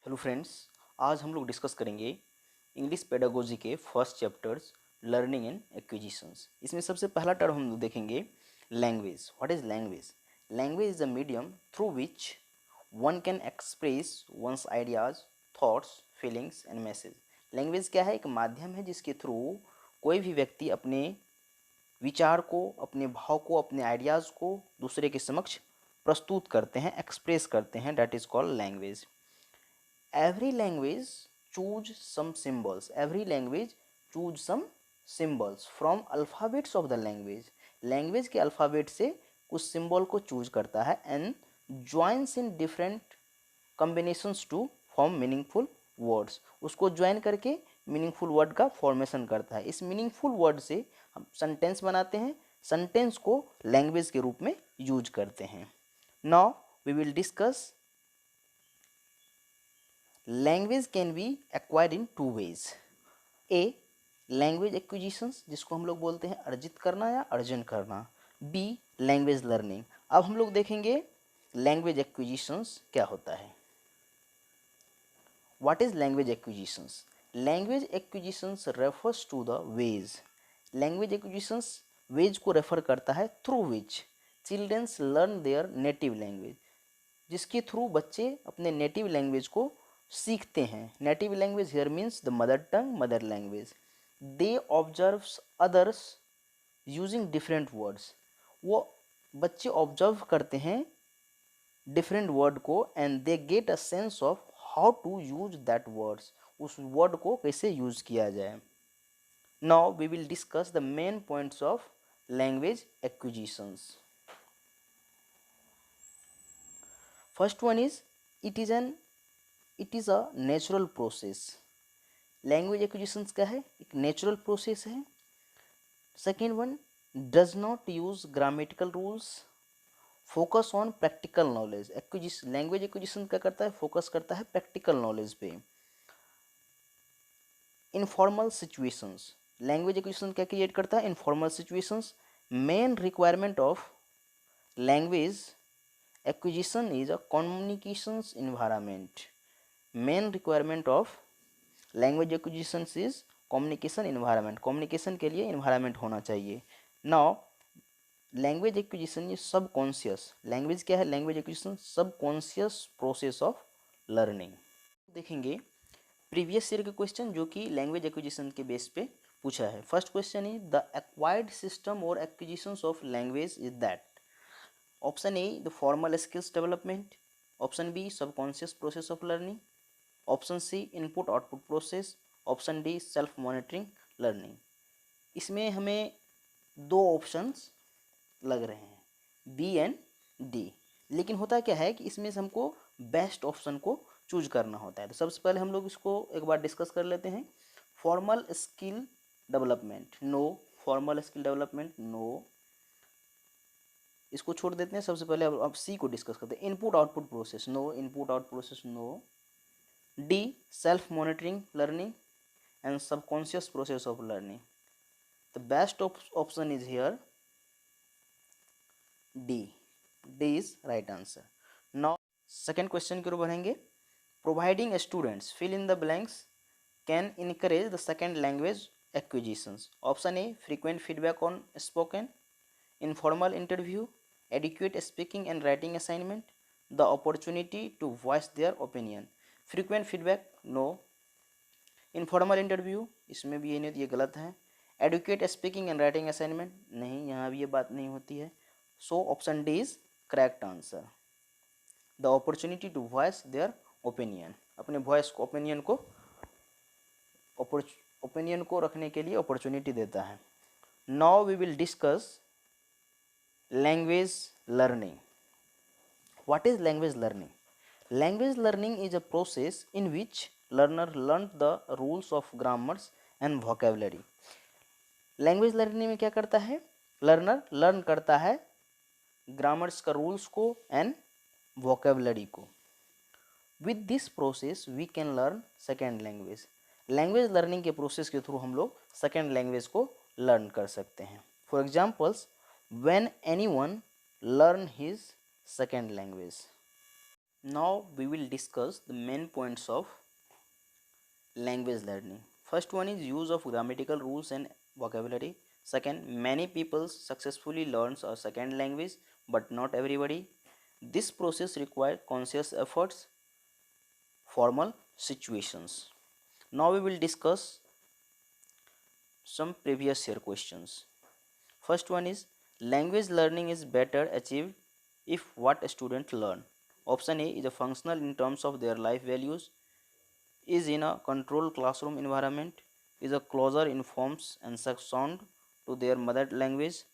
Hello friends, आज हम लोग डिस्कस करेंगे इंग्लिश पेडागोजी के first chapters learning and acquisitions. इसमें सबसे पहला टर्म हम लोग देखेंगे language. What is language? Language is a medium through which one can express once ideas, thoughts, feelings and message. Language क्या है? एक माध्यम है जिसके थ्रू कोई भी व्यक्ति अपने विचार को, अपने भाव को, अपने आइडियाज़ को दूसरे के समक्ष प्रस्तुत करते हैं, एक्सप्रेस करते हैं। That is called language. Every language choose some symbols. Every language choose some symbols from alphabets of the language. Language के अल्फ़ाबेट से कुछ सिंबल को चूज करता है and joins in different combinations to form meaningful words. उसको join करके meaningful word का formation करता है। इस मीनिंगफुल वर्ड से हम सेंटेंस बनाते हैं, सेंटेंस को लैंग्वेज के रूप में यूज करते हैं। Now we will discuss language can be acquired in two ways. A, language acquisitions, जिसको हम लोग बोलते हैं अर्जित करना या अर्जन करना। B, language learning. अब हम लोग देखेंगे लैंग्वेज एक्विजिशंस क्या होता है। What is language acquisitions? Language acquisitions refers to the ways. Language acquisitions ways को रेफर करता है through which childrens learn their native language, जिसके थ्रू बच्चे अपने नेटिव लैंग्वेज को सीखते हैं। Native language here means the mother tongue, mother language. They observes others using different words. वो बच्चे ऑब्जर्व करते हैं डिफरेंट वर्ड को and they get a sense of how to use that words. उस word को कैसे यूज किया जाए। Now we will discuss the main points of language acquisitions. First one is it is a natural process. Language acquisitions क्या है? एक natural process है। Second one, does not use grammatical rules, focus on practical knowledge. Language acquisition क्या करता है? Focus करता है practical knowledge पे। इनफॉर्मल सिचुएशंस, लैंग्वेज एक्विजिशन क्या क्रिएट करता है? Informal situations. Main requirement of language acquisition is a communications environment. Main requirement of language acquisition is communication environment. Communication के लिए इन्वायरमेंट होना चाहिए। नाउ लैंग्वेज एक्विजिशन इज सब conscious. Language क्या है? लैंग्वेज एक्विजिशन सब कॉन्शियस प्रोसेस ऑफ लर्निंग। देखेंगे previous year के क्वेश्चन जो कि लैंग्वेज एक्विजिशन के बेस पे पूछा है। First question is the acquired system और acquisition of language is that. Option A, the formal skills development. Option B, subconscious process of learning. Option C, input output process. Option D, self monitoring learning. इसमें हमें दो options लग रहे हैं, B and D. लेकिन होता क्या है कि इसमें से हमको बेस्ट ऑप्शन को चूज करना होता है। तो सबसे पहले हम लोग इसको एक बार डिस्कस कर लेते हैं। Formal skill development, no. Formal skill development, no. इसको छोड़ देते हैं। सबसे पहले अब सी को डिस्कस करते हैं। Input output process, no. Input output process, no. D, self monitoring learning and subconscious process of learning. The best option is here D. D is right answer. Now second question की ओर बढ़ेंगे। Providing students fill in the blanks can encourage the second language acquisitions. Option A, frequent feedback on spoken, informal interview, adequate speaking and writing assignment, the opportunity to voice their opinion. Frequent feedback, no. Informal interview, इसमें भी ये गलत है। Educate speaking and writing assignment, नहीं, यहाँ भी ये बात नहीं होती है। So option D is correct answer. The opportunity to voice their opinion, अपने वॉइस को, ओपिनियन को रखने के लिए अपॉर्चुनिटी देता है। Now we will discuss language learning. What is language learning? Language learning is a process in which learner learned the rules of grammars and vocabulary. Language learning में क्या करता है? लर्नर लर्न करता है ग्रामर्स का rules को and vocabulary को। With this process we can learn second language. Language learning के प्रोसेस के थ्रू हम लोग सेकेंड लैंग्वेज को लर्न कर सकते हैं। For examples, when anyone learn his second language. Now we will discuss the main points of language learning. First one is use of grammatical rules and vocabulary. Second, many people successfully learns a second language, but not everybody. This process requires conscious efforts, formal situations. Now we will discuss some previous year questions. First one is language learning is better achieved if what a student learn. Option A is a functional in terms of their life values, is in a controlled classroom environment, is a closer informs and sound to their mother language,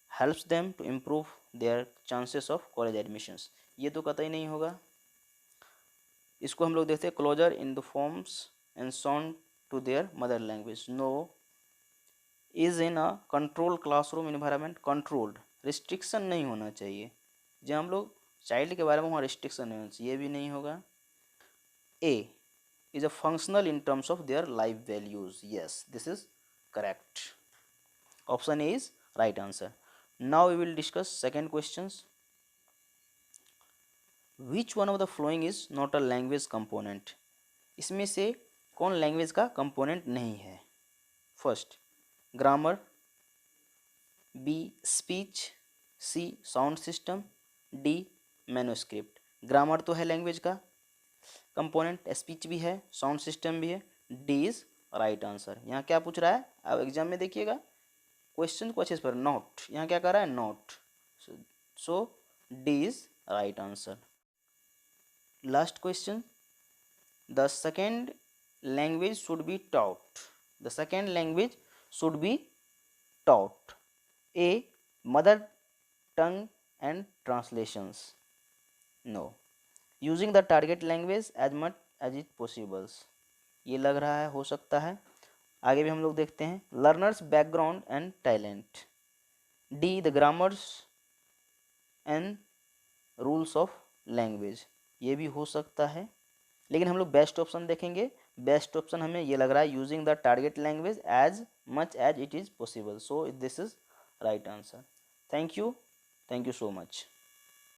helps them to improve their chances of college admissions. ये तो कतई नहीं होगा. इसको हम लोग देखते हैं closer in the forms and sound to their mother language. No. Is in a controlled classroom environment. Controlled, restriction नहीं होना चाहिए. जब हम लोग चाइल्ड के बारे में वहाँ रिस्ट्रिक्शन नहीं होना चाहिए, ये भी नहीं होगा. ए is a functional in terms of their life values. Yes, this is correct. Option A is right answer. Now we will discuss second questions. Which one of the following is not a language component? इसमें से कौन language का component नहीं है? First, grammar. B, speech. C, sound system. D, manuscript. Grammar तो है language का component, speech भी है, साउंड सिस्टम भी है. D is right answer. यहाँ क्या पूछ रहा है? अब एग्जाम में देखिएगा क्वेश्चन को अच्छे से पर नॉट, यहाँ क्या कर रहा है? Not. So D is right answer. Last question. The second language should be taught. The second language should be taught. A, mother tongue and translations. No. Using the target language as much as it possibles. ये लग रहा है हो सकता है. आगे भी हम लोग देखते हैं. Learners background and talent. D, the grammars and rules of language. ये भी हो सकता है, लेकिन हम लोग बेस्ट ऑप्शन देखेंगे. बेस्ट ऑप्शन हमें ये लग रहा है using the target language as much as it is possible. So this is right answer. Thank you so much.